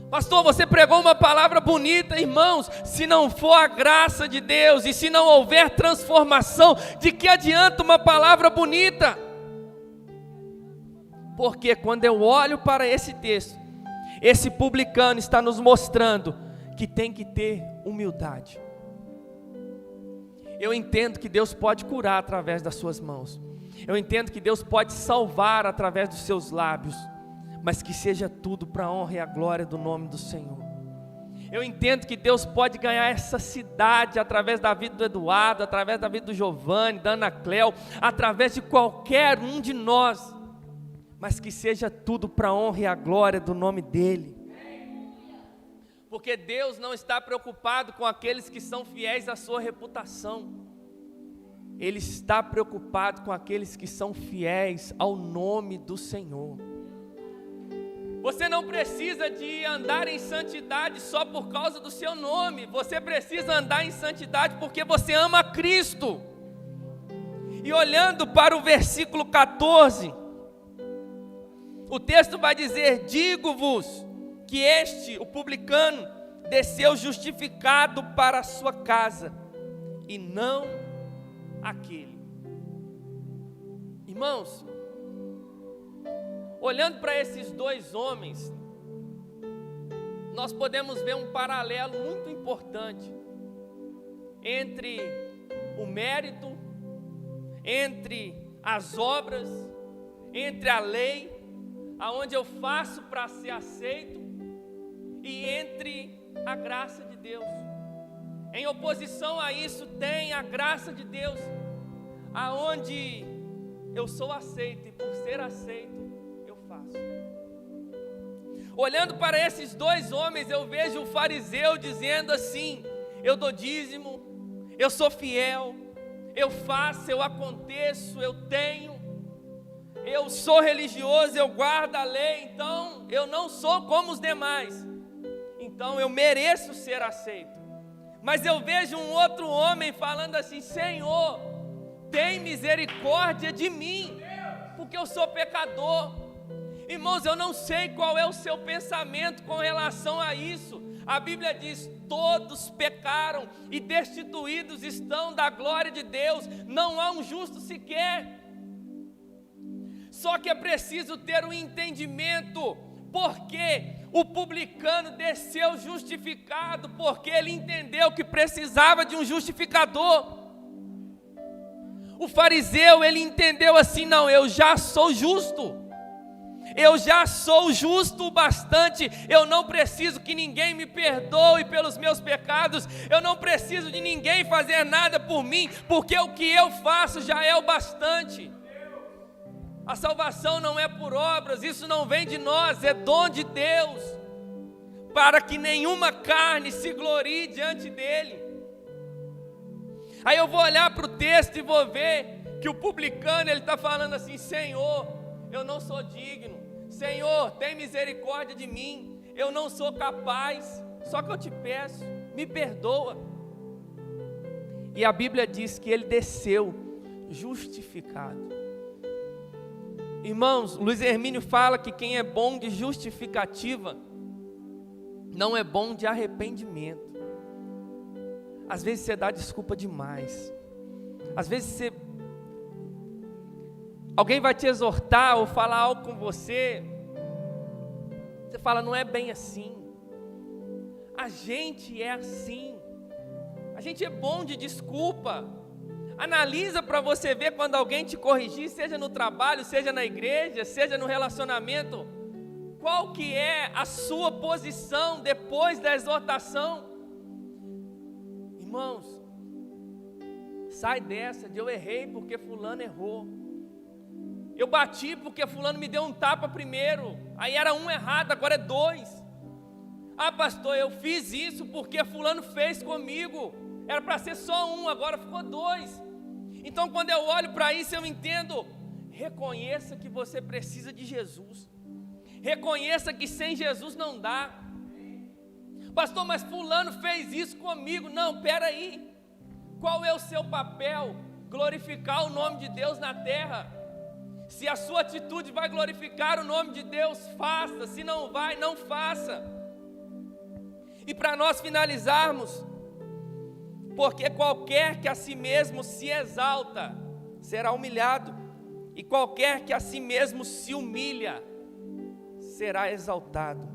Pastor, você pregou uma palavra bonita, irmãos, se não for a graça de Deus, e se não houver transformação, de que adianta uma palavra bonita? Porque quando eu olho para esse texto, esse publicano está nos mostrando que tem que ter humildade. Eu entendo que Deus pode curar através das suas mãos. Eu entendo que Deus pode salvar através dos seus lábios. Mas que seja tudo para a honra e a glória do nome do Senhor. Eu entendo que Deus pode ganhar essa cidade através da vida do Eduardo, através da vida do Giovanni, da Ana Cléo, através de qualquer um de nós. Mas que seja tudo para a honra e a glória do nome dEle. Porque Deus não está preocupado com aqueles que são fiéis à sua reputação. Ele está preocupado com aqueles que são fiéis ao nome do Senhor. Você não precisa de andar em santidade só por causa do seu nome. Você precisa andar em santidade porque você ama a Cristo. E olhando para o versículo 14, o texto vai dizer: digo-vos que este, o publicano, desceu justificado para a sua casa, e não aquele. Irmãos, olhando para esses dois homens, nós podemos ver um paralelo muito importante entre o mérito, entre as obras, entre a lei, aonde eu faço para ser aceito, e entre a graça de Deus. Em oposição a isso tem a graça de Deus, aonde eu sou aceito, e por ser aceito eu faço. Olhando para esses dois homens, eu vejo o fariseu dizendo assim: eu dou dízimo, eu sou fiel, eu faço, eu aconteço, eu tenho, eu sou religioso, eu guardo a lei, então eu não sou como os demais, então eu mereço ser aceito. Mas eu vejo um outro homem falando assim: Senhor, tem misericórdia de mim, porque eu sou pecador. Irmãos, eu não sei qual é o seu pensamento com relação a isso. A Bíblia diz: todos pecaram e destituídos estão da glória de Deus, não há um justo sequer. Só que é preciso ter um entendimento, porque o publicano desceu justificado, porque ele entendeu que precisava de um justificador. O fariseu, ele entendeu assim: não, eu já sou justo. Eu já sou justo o bastante, eu não preciso que ninguém me perdoe pelos meus pecados, eu não preciso de ninguém fazer nada por mim, porque o que eu faço já é o bastante. A salvação não é por obras, isso não vem de nós, é dom de Deus, para que nenhuma carne se glorie diante dele. Aí eu vou olhar para o texto e vou ver que o publicano, ele está falando assim: Senhor, eu não sou digno, Senhor, tem misericórdia de mim, eu não sou capaz, só que eu te peço, me perdoa. E a Bíblia diz que ele desceu justificado. Irmãos, Luiz Hermínio fala que quem é bom de justificativa não é bom de arrependimento. Às vezes você dá desculpa demais. Às vezes alguém vai te exortar ou falar algo com você, você fala: não é bem assim. A gente é assim. A gente é bom de desculpa. Analisa para você ver quando alguém te corrigir, seja no trabalho, seja na igreja, seja no relacionamento, qual que é a sua posição depois da exortação. Irmãos, sai dessa de eu errei porque fulano errou, eu bati porque fulano me deu um tapa primeiro, aí era um errado, agora é dois. Ah, pastor, eu fiz isso porque fulano fez comigo, era para ser só um, agora ficou dois. Então quando eu olho para isso eu entendo: reconheça que você precisa de Jesus, reconheça que sem Jesus não dá. Pastor, mas fulano fez isso comigo. Não, peraí, qual é o seu papel? Glorificar o nome de Deus na terra. Se a sua atitude vai glorificar o nome de Deus, faça. Se não vai, não faça. E para nós finalizarmos, porque qualquer que a si mesmo se exalta, será humilhado, e qualquer que a si mesmo se humilha, será exaltado.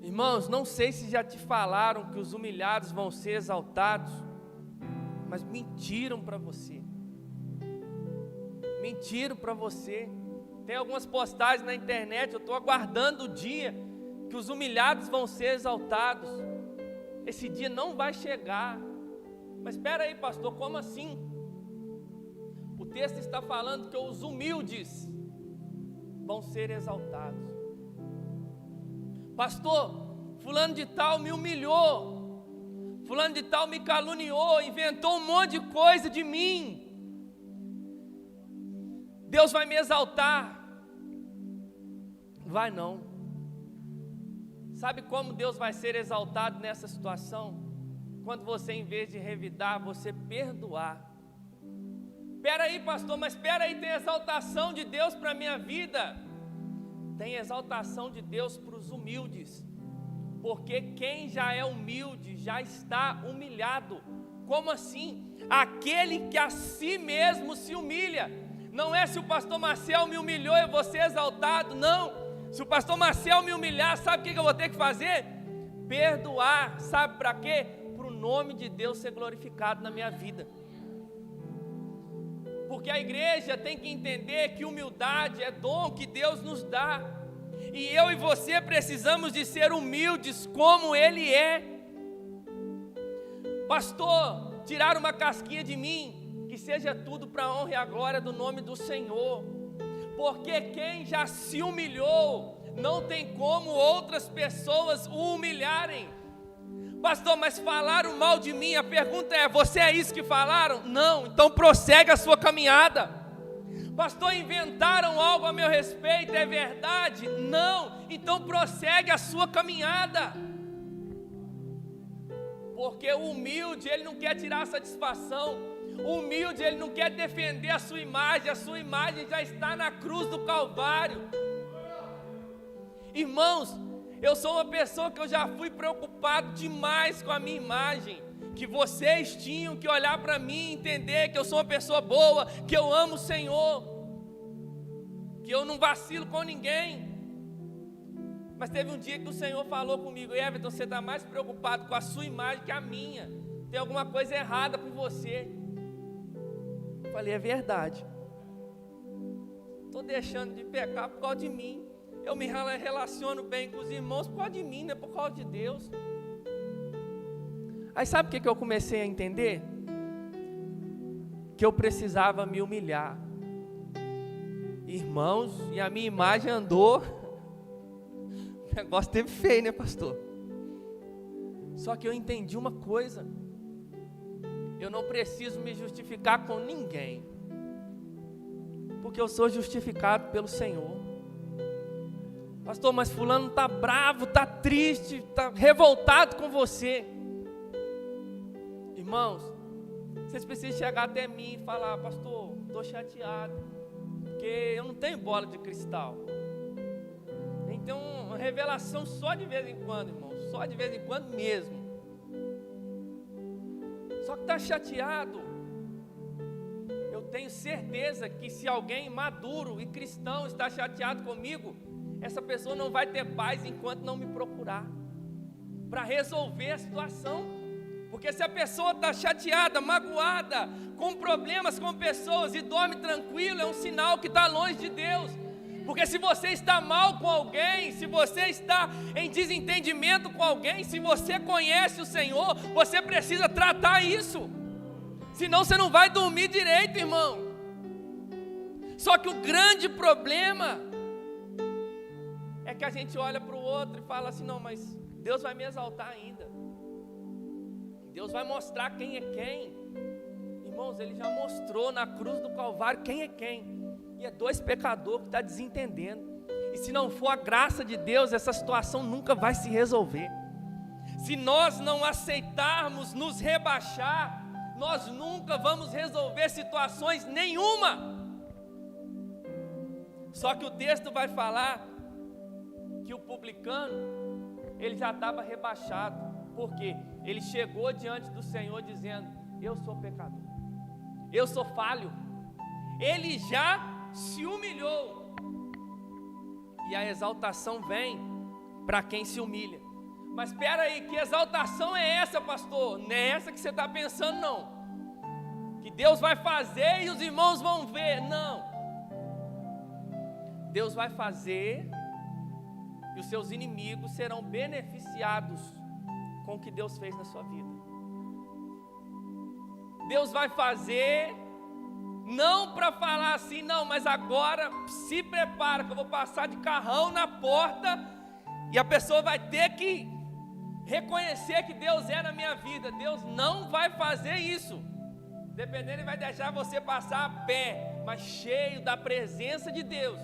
Irmãos, não sei se já te falaram que os humilhados vão ser exaltados, mas mentiram para você. Mentiram para você. Tem algumas postagens na internet, eu estou aguardando o dia que os humilhados vão ser exaltados. Esse dia não vai chegar. Mas espera aí, pastor, como assim? O texto está falando que os humildes vão ser exaltados. Pastor, fulano de tal me humilhou, fulano de tal me caluniou, inventou um monte de coisa de mim. Deus vai me exaltar? Vai não. Sabe como Deus vai ser exaltado nessa situação? Quando você, em vez de revidar, você perdoar. Espera aí, pastor, mas espera aí, tem exaltação de Deus para a minha vida? Tem exaltação de Deus para os humildes, porque quem já é humilde já está humilhado. Como assim? Aquele que a si mesmo se humilha. Não é se o pastor Marcel me humilhou eu vou ser exaltado, não. Se o pastor Marcel me humilhar, sabe o que eu vou ter que fazer? Perdoar. Sabe para quê? Para o nome de Deus ser glorificado na minha vida. Porque a igreja tem que entender que humildade é dom que Deus nos dá. E eu e você precisamos de ser humildes como Ele é. Pastor, tirar uma casquinha de mim, que seja tudo para a honra e a glória do nome do Senhor. Porque quem já se humilhou, não tem como outras pessoas o humilharem. Pastor, mas falaram mal de mim, a pergunta é: você é isso que falaram? Não, então prossegue a sua caminhada. Pastor, inventaram algo a meu respeito, é verdade? Não, então prossegue a sua caminhada. Porque o humilde, ele não quer tirar satisfação. O humilde, ele não quer defender a sua imagem já está na cruz do Calvário. Irmãos, eu sou uma pessoa que eu já fui preocupado demais com a minha imagem, que vocês tinham que olhar para mim e entender que eu sou uma pessoa boa, que eu amo o Senhor, que eu não vacilo com ninguém. Mas teve um dia que o Senhor falou comigo: Everton, você está mais preocupado com a sua imagem que a minha, tem alguma coisa errada com você. Eu falei: é verdade, estou deixando de pecar por causa de mim. Eu me relaciono bem com os irmãos por causa de mim, não é por causa de Deus. Aí sabe o que eu comecei a entender? Que eu precisava me humilhar. Irmãos, e a minha imagem andou. O negócio teve feio, né, pastor? Só que eu entendi uma coisa: eu não preciso me justificar com ninguém, porque eu sou justificado pelo Senhor. Pastor, mas fulano está bravo, está triste, está revoltado com você. Irmãos, vocês precisam chegar até mim e falar: pastor, estou chateado, porque eu não tenho bola de cristal. Então, uma revelação só de vez em quando, irmão, só de vez em quando mesmo. Só que está chateado. Eu tenho certeza que se alguém maduro e cristão está chateado comigo, essa pessoa não vai ter paz enquanto não me procurar para resolver a situação. Porque se a pessoa está chateada, magoada, com problemas com pessoas e dorme tranquilo, é um sinal que está longe de Deus. Porque se você está mal com alguém, se você está em desentendimento com alguém, se você conhece o Senhor, você precisa tratar isso. Senão você não vai dormir direito, irmão. Só que o grande problema é que a gente olha para o outro e fala assim: não, mas Deus vai me exaltar ainda. Deus vai mostrar quem é quem. Irmãos, Ele já mostrou na cruz do Calvário quem é quem. E é dois pecadores que estão desentendendo. E se não for a graça de Deus, essa situação nunca vai se resolver. Se nós não aceitarmos nos rebaixar, nós nunca vamos resolver situações nenhuma. Só que o texto vai falar que o publicano, ele já estava rebaixado. Por quê? Ele chegou diante do Senhor dizendo: eu sou pecador, eu sou falho. Ele já se humilhou. E a exaltação vem para quem se humilha. Mas espera aí, que exaltação é essa, pastor? Não é essa que você está pensando, não. Que Deus vai fazer e os irmãos vão ver. Não. Deus vai fazer e os seus inimigos serão beneficiados com o que Deus fez na sua vida. Deus vai fazer, não para falar assim: não, mas agora se prepara que eu vou passar de carrão na porta e a pessoa vai ter que reconhecer que Deus é na minha vida. Deus não vai fazer isso. Dependendo, Ele vai deixar você passar a pé, mas cheio da presença de Deus,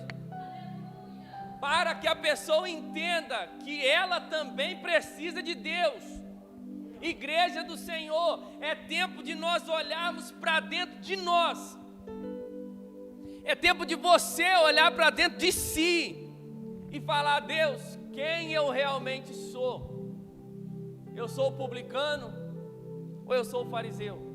para que a pessoa entenda que ela também precisa de Deus. Igreja do Senhor, é tempo de nós olharmos para dentro de nós. É tempo de você olhar para dentro de si e falar: Deus, quem eu realmente sou? Eu sou o publicano ou eu sou o fariseu?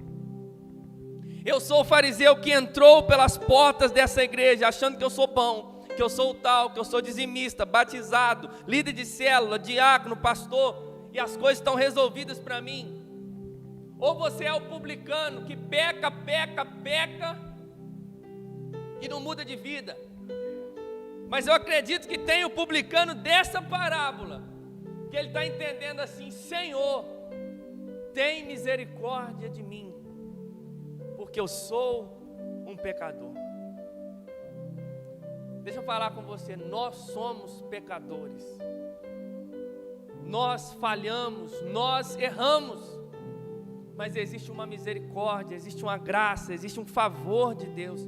Eu sou o fariseu que entrou pelas portas dessa igreja achando que eu sou bom, que eu sou o tal, que eu sou dizimista, batizado, líder de célula, diácono, pastor, e as coisas estão resolvidas para mim. Ou você é o publicano que peca e não muda de vida. Mas eu acredito que tem o publicano dessa parábola, que ele está entendendo assim: Senhor, tem misericórdia de mim, porque eu sou um pecador. Deixa eu falar com você, nós somos pecadores. Nós falhamos, nós erramos, mas existe uma misericórdia, existe uma graça, existe um favor de Deus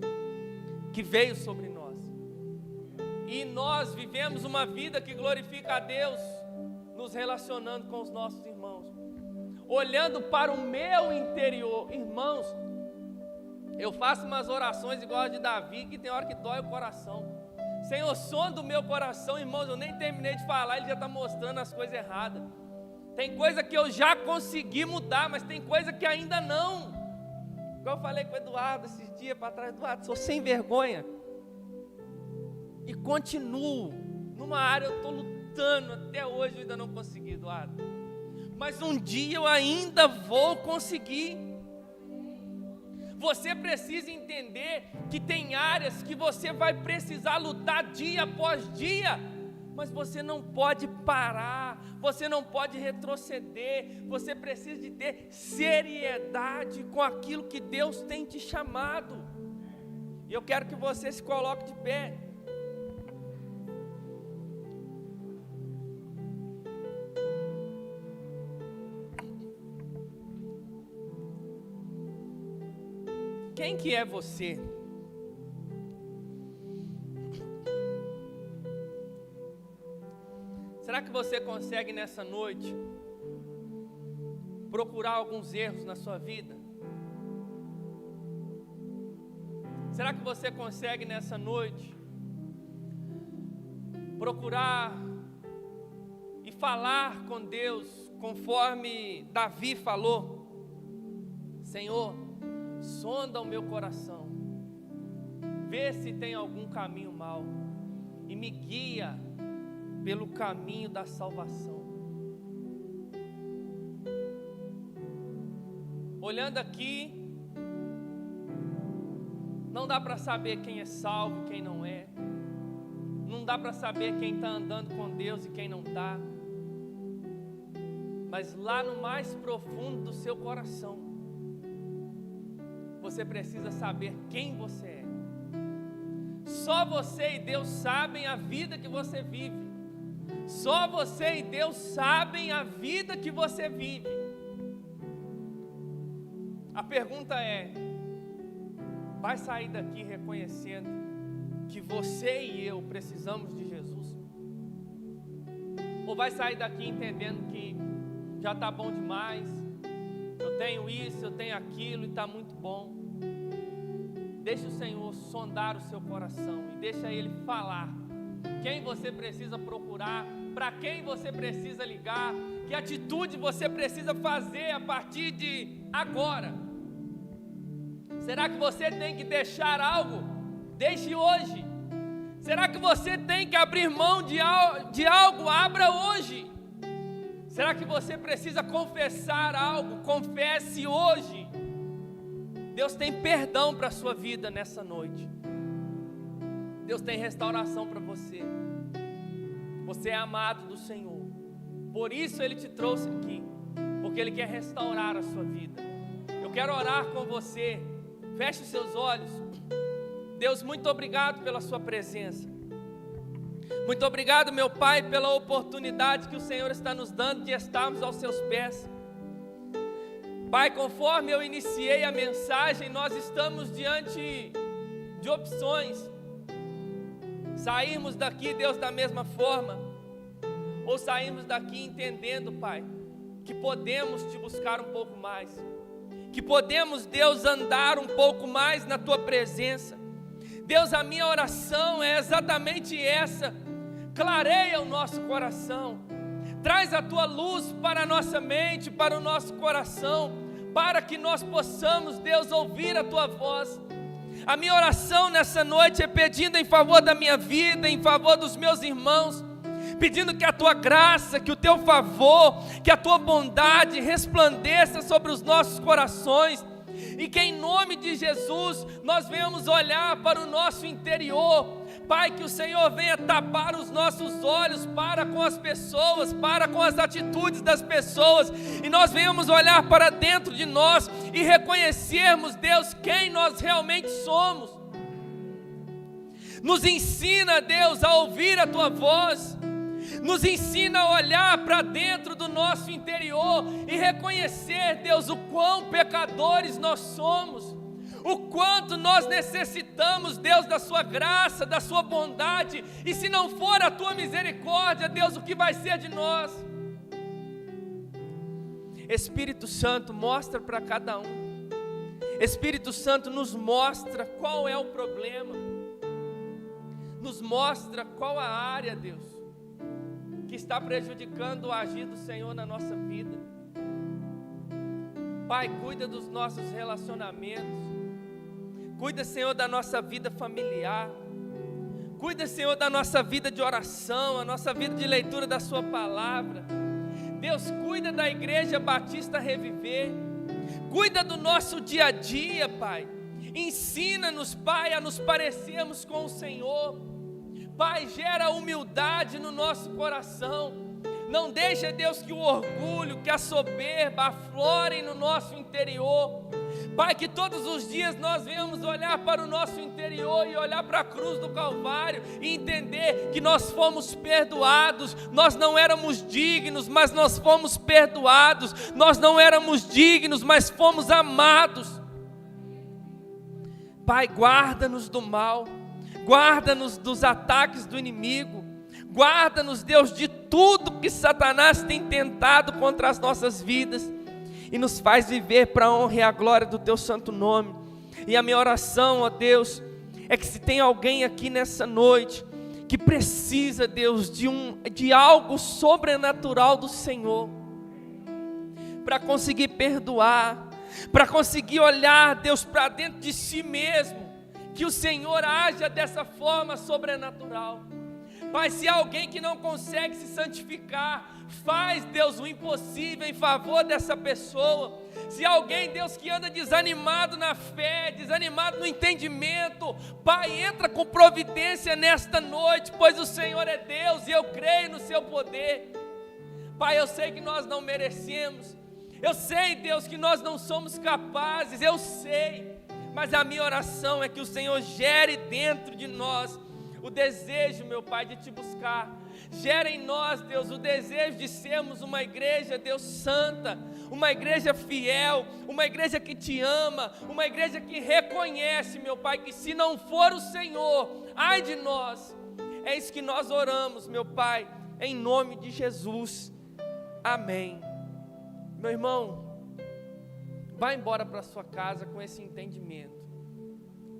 que veio sobre nós. E nós vivemos uma vida que glorifica a Deus, nos relacionando com os nossos irmãos. olhando para o meu interior. Irmãos, eu faço umas orações igual a de Davi, que tem hora que dói o coração. Senhor, sonda o meu coração. Irmãos, eu nem terminei de falar, Ele já está mostrando as coisas erradas. Tem coisa que eu já consegui mudar, mas tem coisa que ainda não. Igual eu falei com o Eduardo esses dias para trás. Eduardo, sou sem vergonha e continuo numa área, eu estou lutando até hoje, eu ainda não consegui, Eduardo, mas um dia eu ainda vou conseguir. Você precisa entender que tem áreas que você vai precisar lutar dia após dia, mas você não pode parar, você não pode retroceder. Você precisa de ter seriedade com aquilo que Deus tem te chamado. E eu quero que você se coloque de pé. Quem que é você? Será que você consegue nessa noite procurar alguns erros na sua vida? Será que você consegue nessa noite procurar e falar com Deus conforme Davi falou? Senhor, sonda o meu coração, vê se tem algum caminho mau e me guia pelo caminho da salvação. Olhando aqui, não dá para saber quem é salvo e quem não é. Não dá para saber quem está andando com Deus e quem não está. Mas lá no mais profundo do seu coração, você precisa saber quem você é. Só você e Deus sabem a vida que você vive. Só você e Deus sabem a vida que você vive. A pergunta é: vai sair daqui reconhecendo que você e eu precisamos de Jesus? Ou vai sair daqui entendendo que já está bom demais, eu tenho isso, eu tenho aquilo e está muito bom? Deixa o Senhor sondar o seu coração e deixa Ele falar quem você precisa procurar, para quem você precisa ligar, que atitude você precisa fazer a partir de agora. Será que você tem que deixar algo? Deixe hoje. Será que você tem que abrir mão de algo? Abra hoje. Será que você precisa confessar algo? Confesse hoje. Deus tem perdão para a sua vida nessa noite. Deus tem restauração para você. Você é amado do Senhor. Por isso Ele te trouxe aqui, porque Ele quer restaurar a sua vida. Eu quero orar com você. Feche os seus olhos. Deus, muito obrigado pela sua presença. Muito obrigado, meu Pai, pela oportunidade que o Senhor está nos dando de estarmos aos seus pés. Pai, conforme eu iniciei a mensagem, nós estamos diante de opções. Sairmos daqui, Deus, da mesma forma, ou sairmos daqui entendendo, Pai, que podemos te buscar um pouco mais, que podemos, Deus, andar um pouco mais na Tua presença. Deus, a minha oração é exatamente essa: clareia o nosso coração, traz a Tua luz para a nossa mente, para o nosso coração, para que nós possamos, Deus, ouvir a Tua voz. A minha oração nessa noite é pedindo em favor da minha vida, em favor dos meus irmãos, pedindo que a Tua graça, que o Teu favor, que a Tua bondade resplandeça sobre os nossos corações, e que em nome de Jesus nós venhamos olhar para o nosso interior. Pai, que o Senhor venha tapar os nossos olhos para com as pessoas, para com as atitudes das pessoas, e nós venhamos olhar para dentro de nós e reconhecermos, Deus, quem nós realmente somos. Nos ensina, Deus, a ouvir a Tua voz. Nos ensina a olhar para dentro do nosso interior e reconhecer, Deus, o quão pecadores nós somos, o quanto nós necessitamos, Deus, da Sua graça, da Sua bondade, e se não for a Tua misericórdia, Deus, o que vai ser de nós? Espírito Santo, mostra para cada um. Espírito Santo, nos mostra qual é o problema. Nos mostra qual a área, Deus, que está prejudicando o agir do Senhor na nossa vida. Pai, cuida dos nossos relacionamentos. Cuida, Senhor, da nossa vida familiar. Cuida, Senhor, da nossa vida de oração, a nossa vida de leitura da Sua palavra. Deus, cuida da Igreja Batista Reviver. Cuida do nosso dia a dia, Pai. Ensina-nos, Pai, a nos parecermos com o Senhor. Pai, gera humildade no nosso coração. Não deixa, Deus, que o orgulho, que a soberba aflorem no nosso interior. Pai, que todos os dias nós venhamos olhar para o nosso interior e olhar para a cruz do Calvário e entender que nós fomos perdoados. Nós não éramos dignos, mas nós fomos perdoados. Nós não éramos dignos, mas fomos amados. Pai, guarda-nos do mal, guarda-nos dos ataques do inimigo, guarda-nos, Deus, de tudo que Satanás tem tentado contra as nossas vidas, e nos faz viver para a honra e a glória do Teu santo nome. E a minha oração, ó Deus, é que se tem alguém aqui nessa noite que precisa, Deus, de algo sobrenatural do Senhor, para conseguir perdoar, para conseguir olhar, Deus, para dentro de si mesmo, que o Senhor haja dessa forma sobrenatural. Pai, se há alguém que não consegue se santificar, faz, Deus, o impossível em favor dessa pessoa. Se há alguém, Deus, que anda desanimado na fé, desanimado no entendimento, Pai, entra com providência nesta noite, pois o Senhor é Deus e eu creio no Seu poder. Pai, eu sei que nós não merecemos, eu sei, Deus, que nós não somos capazes, eu sei, mas a minha oração é que o Senhor gere dentro de nós o desejo, meu Pai, de Te buscar. Gera em nós, Deus, o desejo de sermos uma igreja, Deus, santa, uma igreja fiel, uma igreja que Te ama, uma igreja que reconhece, meu Pai, que se não for o Senhor, ai de nós. É isso que nós oramos, meu Pai, em nome de Jesus. Amém. Meu irmão, vá embora para sua casa com esse entendimento.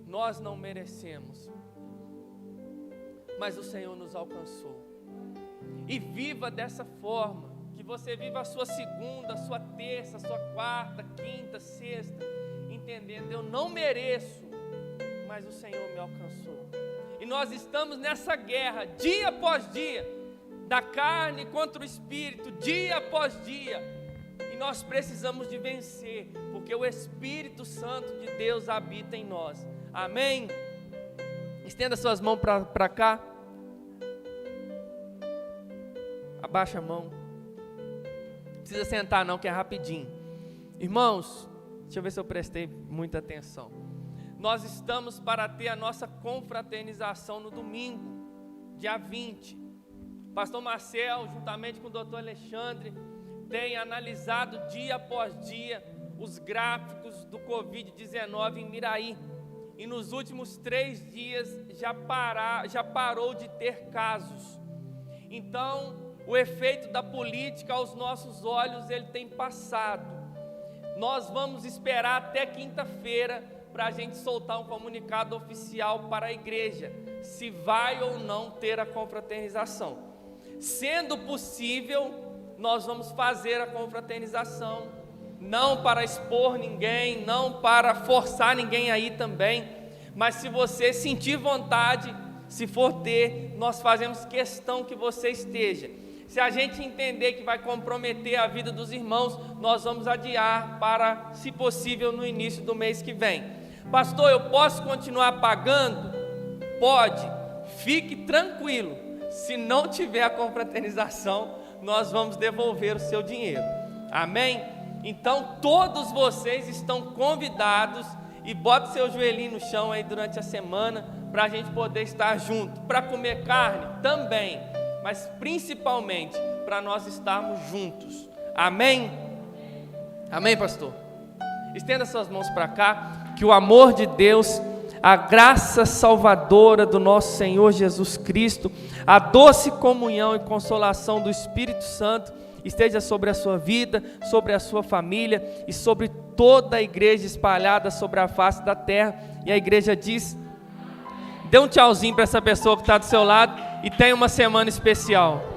Nós não merecemos, mas o Senhor nos alcançou. E viva dessa forma, que você viva a sua segunda, a sua terça, a sua quarta, quinta, sexta, entendendo, eu não mereço, mas o Senhor me alcançou. E nós estamos nessa guerra, dia após dia, da carne contra o espírito, dia após dia, e nós precisamos de vencer, porque o Espírito Santo de Deus habita em nós. Amém? Estenda suas mãos para cá. Abaixa a mão. Não precisa sentar não, que é rapidinho. Irmãos, deixa eu ver se eu prestei muita atenção. Nós estamos para ter a nossa confraternização no domingo, dia 20. Pastor Marcel, juntamente com o doutor Alexandre, tem analisado dia após dia os gráficos do Covid-19 em Miraí. E nos últimos 3 dias já parou de ter casos. Então, o efeito da política aos nossos olhos, ele tem passado. Nós vamos esperar até quinta-feira para a gente soltar um comunicado oficial para a igreja, se vai ou não ter a confraternização. Sendo possível, nós vamos fazer a confraternização, não para expor ninguém, não para forçar ninguém aí também, mas se você sentir vontade, se for ter, nós fazemos questão que você esteja. Se a gente entender que vai comprometer a vida dos irmãos, nós vamos adiar para, se possível, no início do mês que vem. Pastor, eu posso continuar pagando? Pode, fique tranquilo. Se não tiver a confraternização, nós vamos devolver o seu dinheiro. Amém? Então, todos vocês estão convidados e bota o seu joelhinho no chão aí durante a semana para a gente poder estar junto. Para comer carne? Também. Mas principalmente para nós estarmos juntos. Amém? Amém, pastor? Estenda suas mãos para cá, que o amor de Deus, a graça salvadora do nosso Senhor Jesus Cristo, a doce comunhão e consolação do Espírito Santo esteja sobre a sua vida, sobre a sua família e sobre toda a igreja espalhada sobre a face da terra. E a igreja diz: dê um tchauzinho para essa pessoa que está do seu lado e tenha uma semana especial.